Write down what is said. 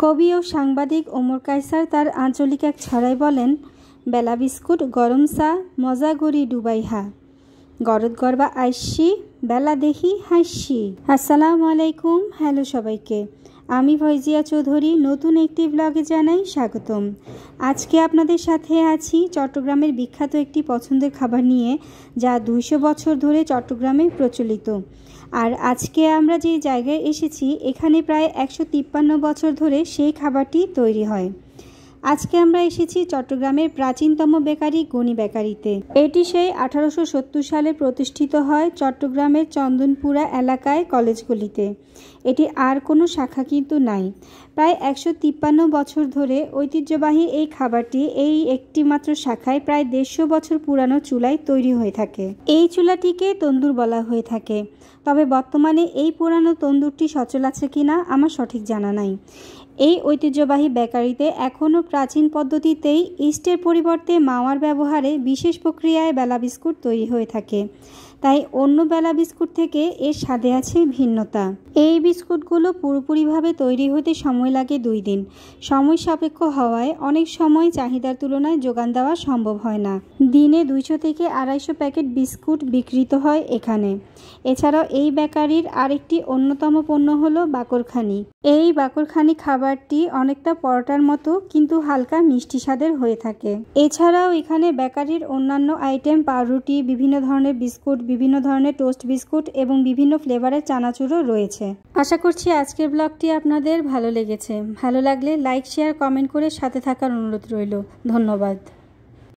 কবি ও সাংবাদিক ওমর কায়সার তার আঞ্চলিক এক ছড়ায় বলেন, বেলা বিস্কুট গরম চা মজা গড়ি ডুবাইহা গরদ গরবা আইসি বেলা দেখি হাসি। আসসালামু আলাইকুম। হ্যালো সবাইকে, আমি ফয়জিয়া চৌধুরী নতুন একটি ব্লগে জানাই স্বাগতম। আজকে আপনাদের সাথে আছি চট্টগ্রামের বিখ্যাত একটি পছন্দের খাবার নিয়ে, যা 200 বছর ধরে চট্টগ্রামে প্রচলিত। আর আজকে আমরা যে জায়গায় এসেছি, এখানে প্রায় 153 বছর ধরে সেই খাবারটি তৈরি হয়। আজকে আমরা এসেছি চট্টগ্রামের প্রাচীনতম বেকারি গনি বেকারিতে। এটি সেই 1870 সালে প্রতিষ্ঠিত হয় চট্টগ্রামের চন্দনপুরা এলাকায় কলেজগুলিতে। এটি আর কোনো শাখা কিন্তু নাই। প্রায় 153 বছর ধরে ঐতিহ্যবাহী এই খাবারটি এই একটি মাত্র শাখায় প্রায় 150 বছর পুরানো চুলায় তৈরি হয়ে থাকে। এই চুলাটিকে তন্দুর বলা হয়ে থাকে। তবে বর্তমানে এই পুরানো তন্দুরটি সচল আছে কিনা আমার সঠিক জানা নাই। এই ঐতিহ্যবাহী বেকারিতে এখনও প্রাচীন পদ্ধতিতেই ইস্টের পরিবর্তে মাওয়ার ব্যবহারে বিশেষ প্রক্রিয়ায় বেলা বিস্কুট তৈরি হয়ে থাকে। তাই অন্য বেলা বিস্কুট থেকে এর স্বাদে আছে ভিন্নতা। এই বিস্কুটগুলো পুরোপুরিভাবে তৈরি হতে সময় লাগে 2 দিন। সময় সাপেক্ষ হওয়ায় অনেক সময় চাহিদার তুলনায় যোগান দেওয়া সম্ভব হয় না। দিনে 200 থেকে 250 প্যাকেট বিস্কুট বিক্রিত হয় এখানে। এছাড়াও এই বেকারির আরেকটি অন্যতম পণ্য হলো বাকরখানি। এই বাকরখানি খাবারটি অনেকটা পরোটার মতো কিন্তু হালকা মিষ্টি স্বাদের হয়ে থাকে। এছাড়াও এখানে বেকারির অন্যান্য আইটেম পাউরুটি, বিভিন্ন ধরনের বিস্কুট, বিভিন্ন ধরনের টোস্ট বিস্কুট এবং বিভিন্ন ফ্লেভারের চানাচুরও রয়েছে। আশা করছি আজকের ব্লগটি আপনাদের ভালো লেগেছে। ভালো লাগলে লাইক, শেয়ার, কমেন্ট করে সাথে থাকার অনুরোধ রইল। ধন্যবাদ।